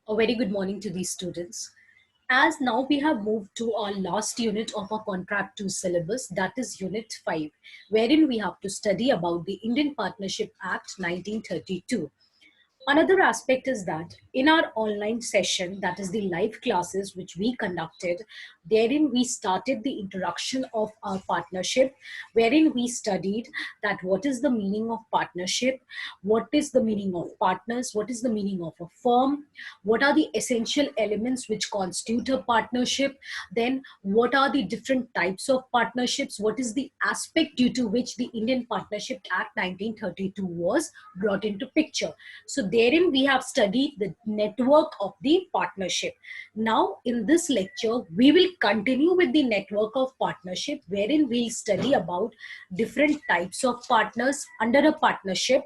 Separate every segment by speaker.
Speaker 1: A very good morning to these students. As now we have moved to our last unit of our Contract 2 syllabus, that is Unit 5, wherein we have to study about the Indian Partnership Act 1932. Another aspect is that in our online session, that is the live classes which we conducted, therein we started the introduction of our partnership, wherein we studied that what is the meaning of partnership, what is the meaning of partners, what is the meaning of a firm, what are the essential elements which constitute a partnership, then what are the different types of partnerships, what is the aspect due to which the Indian Partnership Act 1932 was brought into picture. So therein we have studied the network of the partnership. Now in this lecture, we will continue with the network of partnership, wherein we'll study about different types of partners under a partnership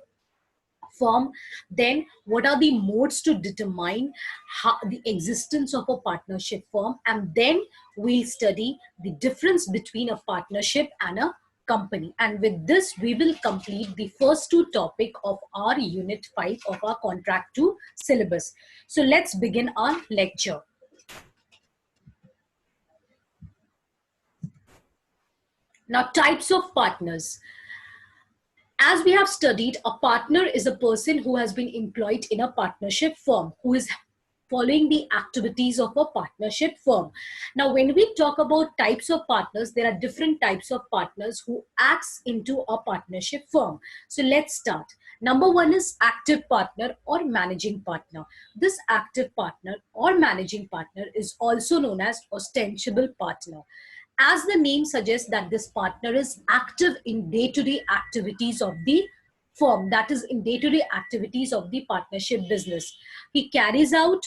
Speaker 1: firm, then what are the modes to determine the existence of a partnership firm, and then we'll study the difference between a partnership and a company. And with this we will complete the first two topic of our unit 5 of our Contract 2 syllabus. So let's begin our lecture. Now, types of partners. As we have studied, a partner is a person who has been employed in a partnership firm, who is following the activities of a partnership firm. Now, when we talk about types of partners, there are different types of partners who acts into a partnership firm. So let's start. Number one is active partner or managing partner. This active partner or managing partner is also known as ostensible partner. As the name suggests, that this partner is active in day-to-day activities of the firm, that is in day-to-day activities of the partnership business. He carries out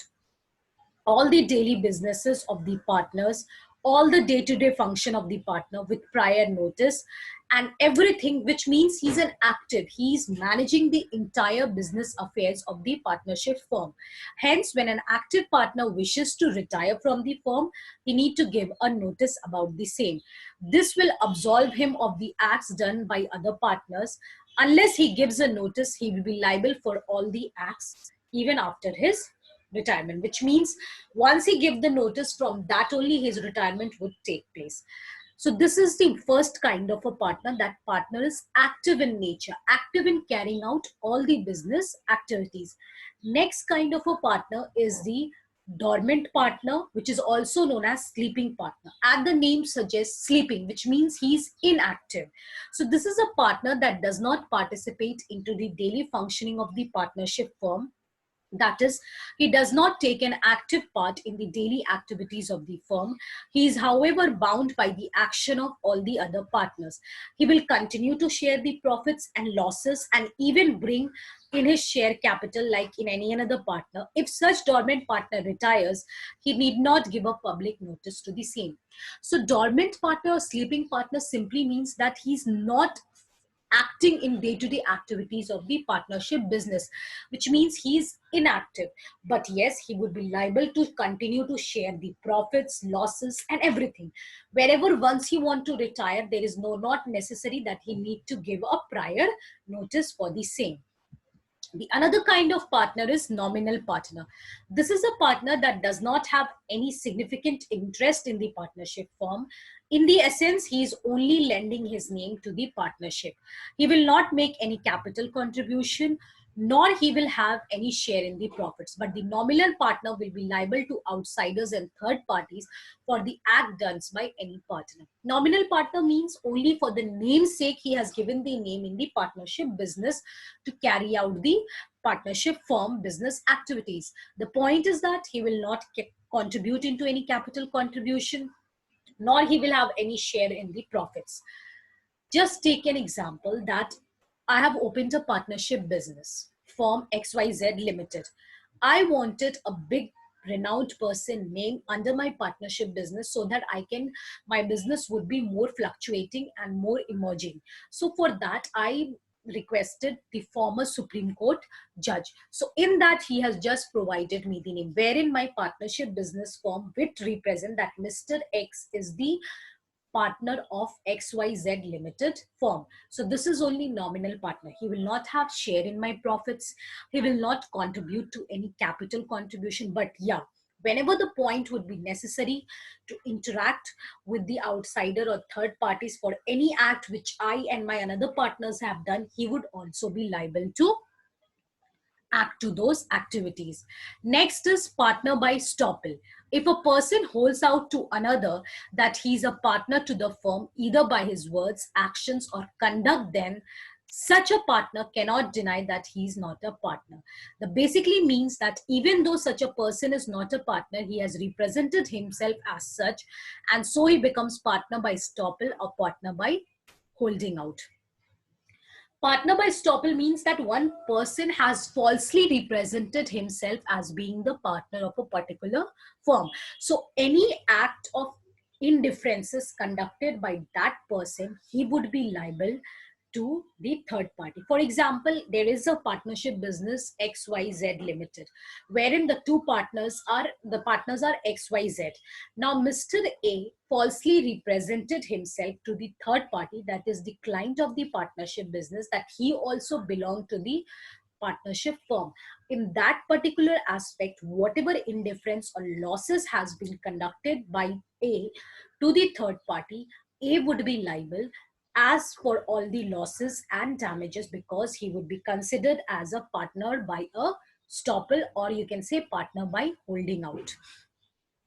Speaker 1: all the daily businesses of the partners, all the day-to-day function of the partner with prior notice and everything, which means he's an active, he's managing the entire business affairs of the partnership firm. Hence, when an active partner wishes to retire from the firm, he need to give a notice about the same. This will absolve him of the acts done by other partners. Unless he gives a notice, he will be liable for all the acts even after his retirement, which means once he give the notice, from that only his retirement would take place. So this is the first kind of a partner. That partner is active in nature, active in carrying out all the business activities. Next kind of a partner is the dormant partner, which is also known as sleeping partner. As the name suggests, sleeping, which means he's inactive. So this is a partner that does not participate into the daily functioning of the partnership firm. That is, he does not take an active part in the daily activities of the firm. He is, however, bound by the action of all the other partners. He will continue to share the profits and losses and even bring in his share capital like in any another partner. If such dormant partner retires, he need not give a public notice to the same. So dormant partner or sleeping partner simply means that he's not acting in day-to-day activities of the partnership business, which means he's inactive. But yes, he would be liable to continue to share the profits, losses and everything. Wherever once he want to retire, there is not necessary that he need to give a prior notice for the same. The another kind of partner is nominal partner. This is a partner that does not have any significant interest in the partnership firm. In the essence, he is only lending his name to the partnership. He will not make any capital contribution, nor he will have any share in the profits. But the nominal partner will be liable to outsiders and third parties for the act done by any partner. Nominal partner means only for the name's sake he has given the name in the partnership business to carry out the partnership firm business activities. The point is that he will not contribute into any capital contribution, nor he will have any share in the profits. Just take an example that I have opened a partnership business, firm XYZ Limited. I wanted a big renowned person name under my partnership business so that my business would be more fluctuating and more emerging. So for that, I requested the former Supreme Court judge. So in that, he has just provided me the name, wherein my partnership business firm will represent that Mr. X is the partner of XYZ Limited firm. So this is only nominal partner. He will not have share in my profits. He will not contribute to any capital contribution. But yeah, whenever the point would be necessary to interact with the outsider or third parties for any act which I and my another partners have done, he would also be liable to act to those activities. Next is partner by stopple. If a person holds out to another that he's a partner to the firm, either by his words, actions, or conduct, then such a partner cannot deny that he's not a partner. That basically means that even though such a person is not a partner, he has represented himself as such, and so he becomes partner by stopple or partner by holding out. Partner by stopple means that one person has falsely represented himself as being the partner of a particular firm. So any act of indifferences conducted by that person, he would be liable to the third party. For example, there is a partnership business XYZ Limited, wherein the partners are XYZ. Now, Mr. A falsely represented himself to the third party, that is the client of the partnership business, that he also belonged to the partnership firm. In that particular aspect, whatever indifference or losses has been conducted by A to the third party, A would be liable as for all the losses and damages, because he would be considered as a partner by a stopple, or you can say partner by holding out.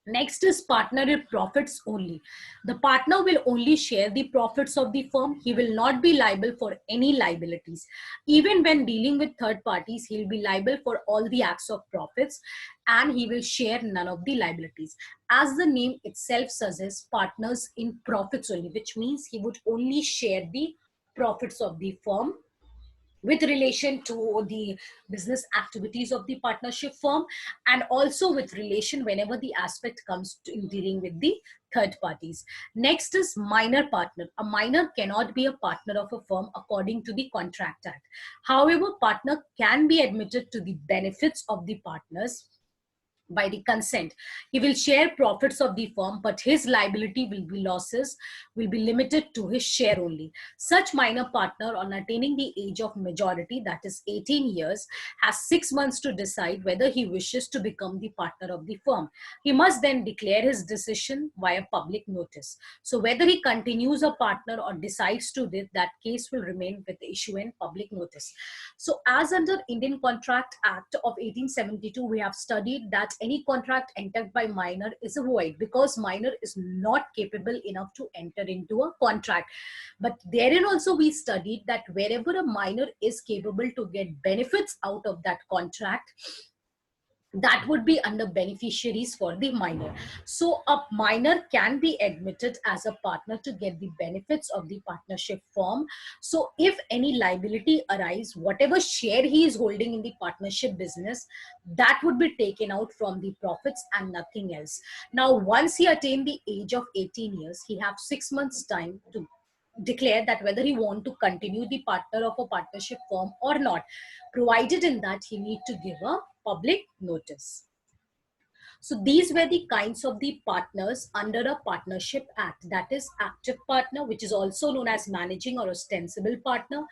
Speaker 1: Next is partner in profits only. The partner will only share the profits of the firm. He will not be liable for any liabilities. Even when dealing with third parties, he will be liable for all the acts of profits, and he will share none of the liabilities. As the name itself suggests, partners in profits only, which means he would only share the profits of the firm with relation to the business activities of the partnership firm, and also with relation whenever the aspect comes to in dealing with the third parties. Next is minor partner. A minor cannot be a partner of a firm according to the Contract Act. However, partner can be admitted to the benefits of the partners by the consent. He will share profits of the firm, but his liability will be limited to his share only. Such minor partner, on attaining the age of majority, that is 18 years, has 6 months to decide whether he wishes to become the partner of the firm. He must then declare his decision via public notice. So whether he continues a partner or decides to do that case will remain with the issue and public notice. So as under Indian Contract Act of 1872, we have studied that any contract entered by minor is a void, because minor is not capable enough to enter into a contract. But therein also we studied that wherever a minor is capable to get benefits out of that contract, that would be under beneficiaries for the minor. So a minor can be admitted as a partner to get the benefits of the partnership firm. So if any liability arise, whatever share he is holding in the partnership business, that would be taken out from the profits and nothing else. Now, once he attained the age of 18 years, he have 6 months time to declare that whether he want to continue the partner of a partnership firm or not, provided in that he need to give a public notice. So these were the kinds of the partners under a Partnership Act, that is active partner, which is also known as managing or ostensible partner,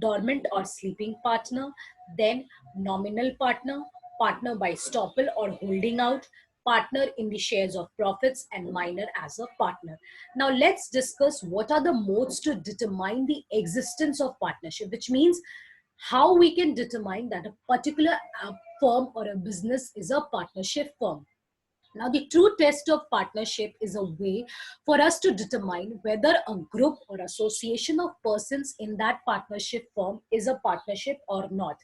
Speaker 1: dormant or sleeping partner, then nominal partner, partner by stopple or holding out, partner in the shares of profits, and minor as a partner. Now let's discuss what are the modes to determine the existence of partnership, which means how we can determine that a particular firm or a business is a partnership firm. Now, the true test of partnership is a way for us to determine whether a group or association of persons in that partnership firm is a partnership or not.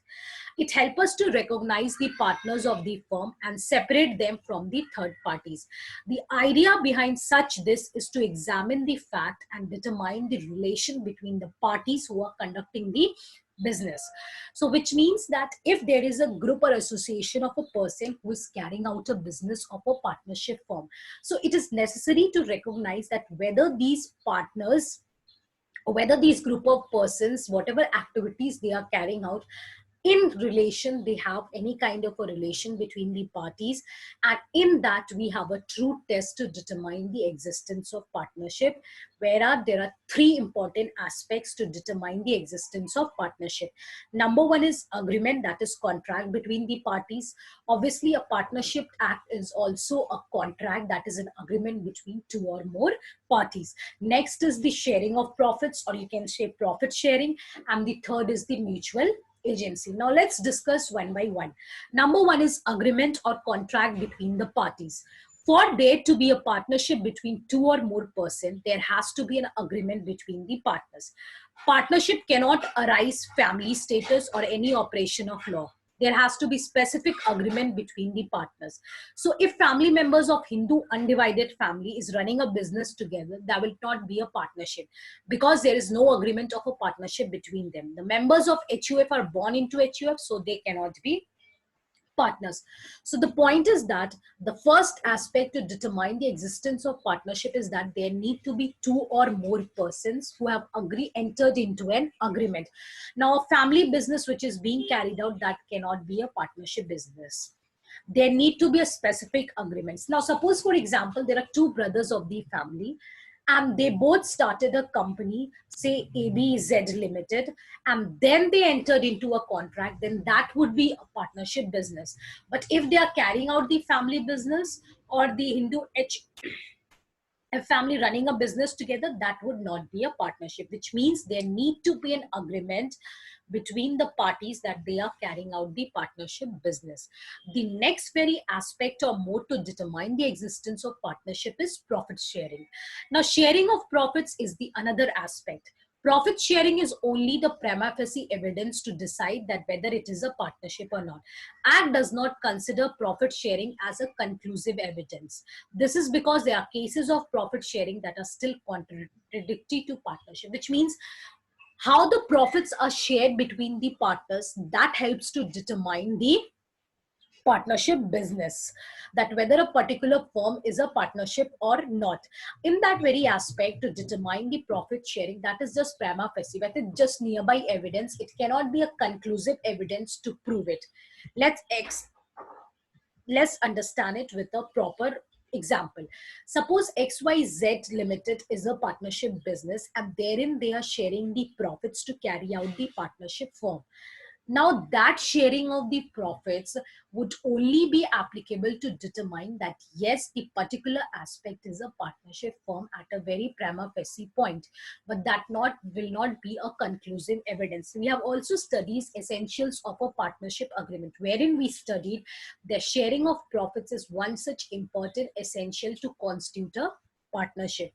Speaker 1: It helps us to recognize the partners of the firm and separate them from the third parties. The idea behind such this is to examine the fact and determine the relation between the parties who are conducting the business. So which means that if there is a group or association of a person who is carrying out a business of a partnership firm, so it is necessary to recognize that whether these partners or whether these group of persons, whatever activities they are carrying out, in relation, they have any kind of a relation between the parties, and in that we have a true test to determine the existence of partnership, where there are three important aspects to determine the existence of partnership. Number one is agreement, that is contract between the parties. Obviously a partnership act is also a contract, that is an agreement between two or more parties. Next is the sharing of profits, or you can say profit sharing, and the third is the mutual agency. Now let's discuss one by one. Number one is agreement or contract between the parties. For there to be a partnership between two or more persons, there has to be an agreement between the partners. Partnership cannot arise family status or any operation of law. There has to be specific agreement between the partners. So if family members of Hindu undivided family is running a business together, that will not be a partnership, because there is no agreement of a partnership between them. The members of HUF are born into HUF, so they cannot be partners. So the point is that the first aspect to determine the existence of partnership is that there need to be two or more persons who have entered into an agreement. Now a family business which is being carried out, that cannot be a partnership business. There need to be a specific agreements. Now suppose for example there are two brothers of the family, and they both started a company, say ABZ Limited, and then they entered into a contract, then that would be a partnership business. But if they are carrying out the family business, or the Hindu a family running a business together, that would not be a partnership, which means there need to be an agreement between the parties that they are carrying out the partnership business. The next very aspect or mode to determine the existence of partnership is profit sharing. Now sharing of profits is the another aspect. Profit sharing is only the prima facie evidence to decide that whether it is a partnership or not. Act does not consider profit sharing as a conclusive evidence. This is because there are cases of profit sharing that are still contradictory to partnership, which means how the profits are shared between the partners, that helps to determine the partnership business, that whether a particular firm is a partnership or not. In that very aspect, to determine the profit sharing, that is just prima facie, that is just nearby evidence. It cannot be a conclusive evidence to prove it. Let's understand it with a proper example. Suppose XYZ Limited is a partnership business, and therein they are sharing the profits to carry out the partnership firm. Now that sharing of the profits would only be applicable to determine that yes, the particular aspect is a partnership firm at a very prima facie point, but that will not be a conclusive evidence. We have also studied essentials of a partnership agreement, wherein we studied the sharing of profits is one such important essential to constitute a partnership,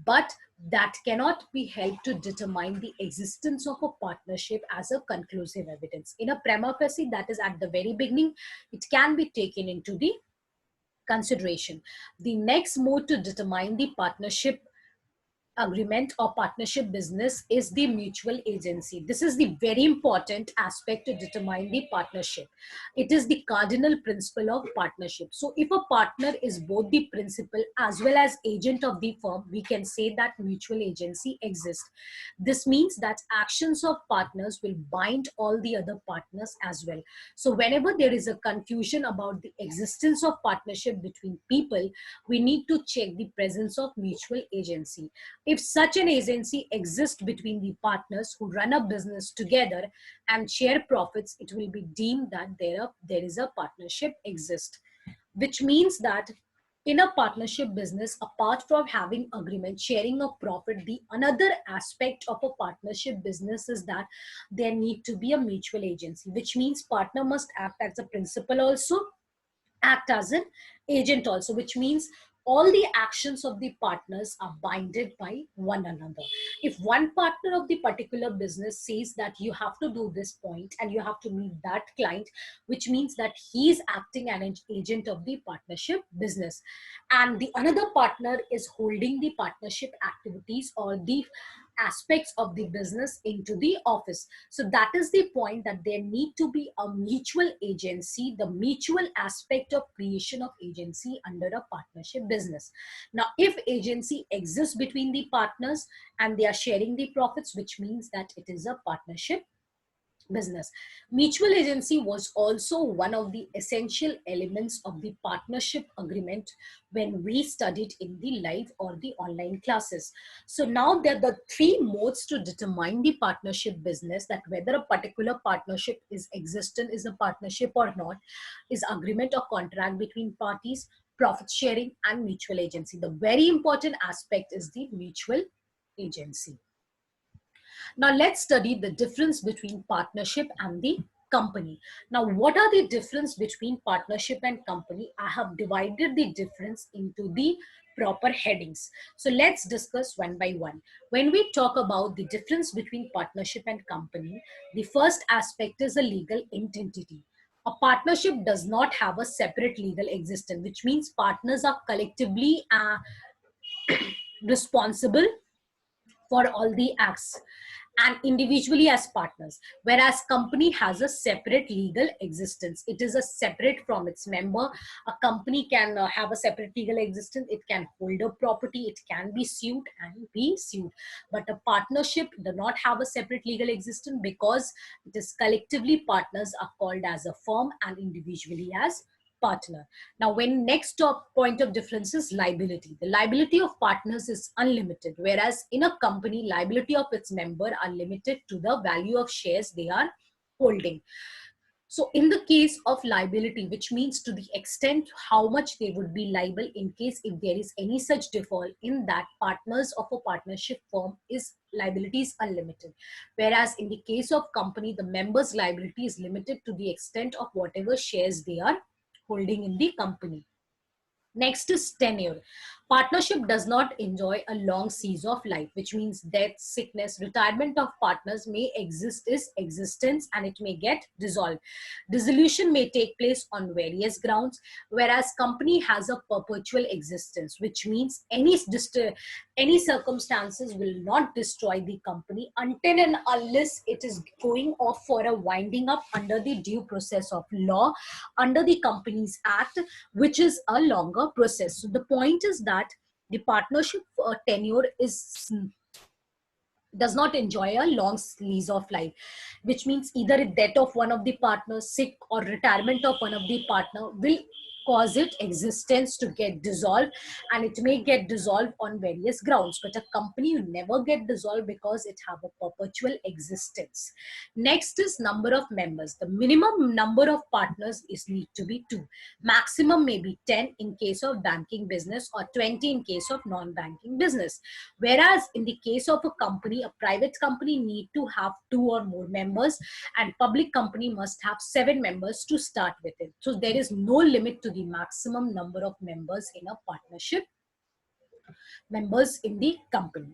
Speaker 1: but that cannot be helped to determine the existence of a partnership as a conclusive evidence. In a prima facie, that is at the very beginning, it can be taken into the consideration. The next mode to determine the partnership agreement or partnership business is the mutual agency. This is the very important aspect to determine the partnership. It is the cardinal principle of partnership. So if a partner is both the principal as well as agent of the firm, we can say that mutual agency exists. This means that actions of partners will bind all the other partners as well. So whenever there is a confusion about the existence of partnership between people, we need to check the presence of mutual agency. If such an agency exists between the partners who run a business together and share profits, it will be deemed that there is a partnership exists, which means that in a partnership business, apart from having agreement, sharing a profit, the another aspect of a partnership business is that there need to be a mutual agency, which means partner must act as a principal also, act as an agent also, which means all the actions of the partners are binded by one another. If one partner of the particular business says that you have to do this point and you have to meet that client, which means that he is acting as an agent of the partnership business, and the another partner is holding the partnership activities or the aspects of the business into the office. So that is the point, that there need to be a mutual agency, the mutual aspect of creation of agency under a partnership business. Now if agency exists between the partners and they are sharing the profits, which means that it is a partnership business. Mutual agency was also one of the essential elements of the partnership agreement when we studied in the live or the online classes. So now there are the three modes to determine the partnership business, that whether a particular partnership is existent, is a partnership or not, is agreement or contract between parties, profit sharing, and mutual agency. The very important aspect is the mutual agency. Now let's study the difference between partnership and the company. Now, what are the difference between partnership and company? I have divided the difference into the proper headings. So let's discuss one by one. When we talk about the difference between partnership and company, the first aspect is a legal entity. A partnership does not have a separate legal existence, which means partners are collectively responsible for all the acts and individually as partners, whereas company has a separate legal existence. It is a separate from its member. A company can have a separate legal existence. It can hold a property, it can be sued and be sued, but a partnership does not have a separate legal existence because it is collectively partners are called as a firm and individually as partner. Now, when next top point of difference is liability. The liability of partners is unlimited, whereas in a company, liability of its member are limited to the value of shares they are holding. So in the case of liability, which means to the extent how much they would be liable in case if there is any such default, in that partners of a partnership firm is liability is unlimited. Whereas in the case of company, the members' liability is limited to the extent of whatever shares they are holding in the company. Next is tenure. Partnership does not enjoy a long season of life, which means death, sickness, retirement of partners may exist is existence and it may get dissolved. Dissolution may take place on various grounds, whereas company has a perpetual existence, which means any circumstances will not destroy the company until and unless it is going off for a winding up under the due process of law, under the Companies Act, which is a longer process. So the point is that the partnership tenure does not enjoy a long lease of life, which means either a death of one of the partners, sick, or retirement of one of the partner will cause its existence to get dissolved, and it may get dissolved on various grounds, but a company will never get dissolved because it have a perpetual existence. Next is number of members. The minimum number of partners is need to be 2. Maximum may be 10 in case of banking business or 20 in case of non-banking business. Whereas in the case of a company, a private company need to have 2 or more members, and public company must have 7 members to start with it. So there is no limit to the maximum number of members in a partnership, members in the company.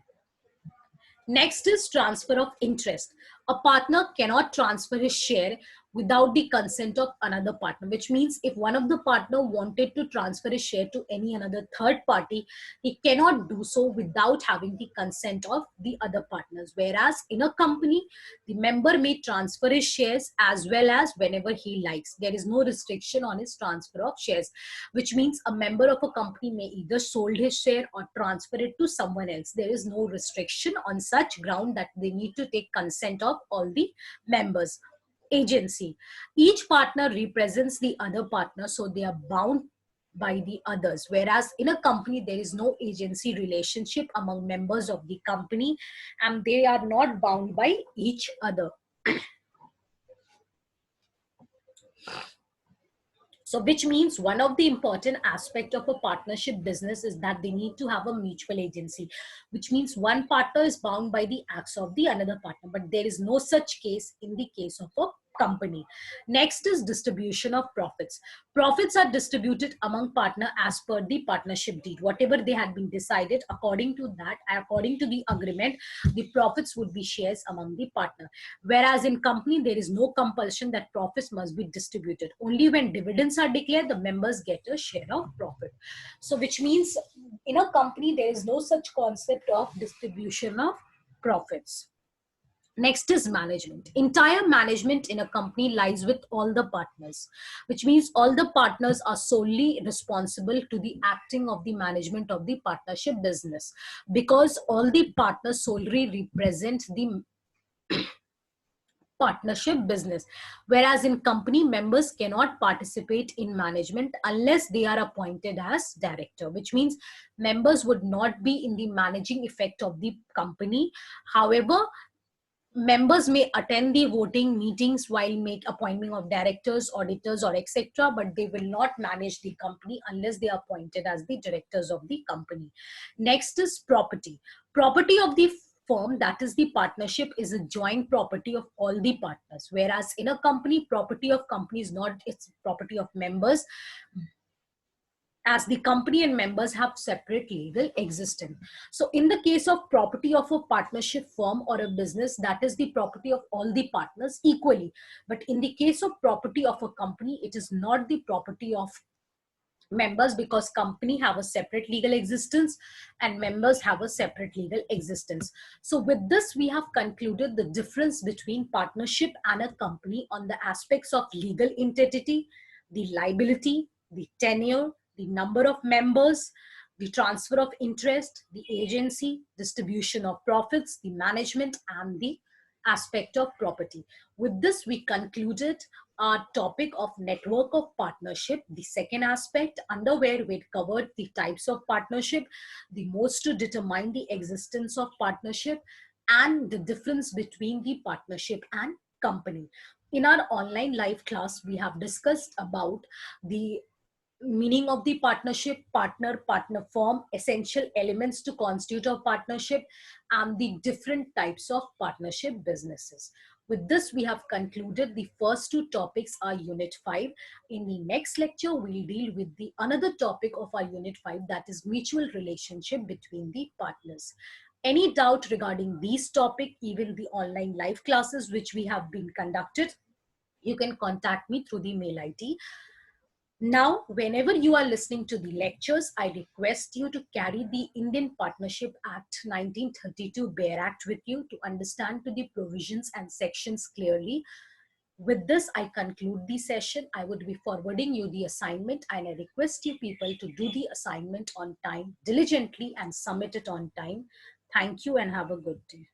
Speaker 1: Next is transfer of interest. A partner cannot transfer his share without the consent of another partner, which means if one of the partner wanted to transfer his share to any another third party, he cannot do so without having the consent of the other partners. Whereas in a company, the member may transfer his shares as well as whenever he likes. There is no restriction on his transfer of shares, which means a member of a company may either sold his share or transfer it to someone else. There is no restriction on such ground that they need to take consent of all the members. Agency. Each partner represents the other partner, so they are bound by the others. Whereas in a company, there is no agency relationship among members of the company and they are not bound by each other. So which means one of the important aspect of a partnership business is that they need to have a mutual agency, which means one partner is bound by the acts of the another partner, but there is no such case in the case of a company. Next is distribution of profits. Profits are distributed among partner as per the partnership deed. Whatever they had been decided, according to that, according to the agreement, the profits would be shares among the partner. Whereas in company, there is no compulsion that profits must be distributed. Only when dividends are declared, the members get a share of profit. So which means in a company, there is no such concept of distribution of profits. Next is management. Entire management in a company lies with all the partners, which means all the partners are solely responsible to the acting of the management of the partnership business, because all the partners solely represent the partnership business. Whereas in company, members cannot participate in management unless they are appointed as director, which means members would not be in the managing effect of the company. However, members may attend the voting meetings while make appointment of directors, auditors, or etc., but they will not manage the company unless they are appointed as the directors of the company. Next is property. Property of the firm, that is the partnership, is a joint property of all the partners, whereas in a company, property of company is not, it's property of members, as the company and members have separate legal existence. So in the case of property of a partnership firm or a business, that is the property of all the partners equally. But in the case of property of a company, it is not the property of members, because company have a separate legal existence and members have a separate legal existence. So with this, we have concluded the difference between partnership and a company on the aspects of legal entity, the liability, the tenure, the number of members, the transfer of interest, the agency, distribution of profits, the management, and the aspect of property. With this, we concluded our topic of network of partnership, the second aspect, under where we covered the types of partnership, the modes to determine the existence of partnership, and the difference between the partnership and company. In our online live class, we have discussed about the meaning of the partnership, partner firm, essential elements to constitute a partnership, and the different types of partnership businesses. With this, we have concluded the first two topics are Unit 5. In the next lecture, we'll deal with the another topic of our Unit 5, that is mutual relationship between the partners. Any doubt regarding these topics, even the online live classes which we have been conducted, you can contact me through the mail ID. Now, whenever you are listening to the lectures, I request you to carry the Indian Partnership Act 1932 Bare Act with you to understand to the provisions and sections clearly. With this, I conclude the session. I would be forwarding you the assignment, and I request you people to do the assignment on time, diligently, and submit it on time. Thank you and have a good day.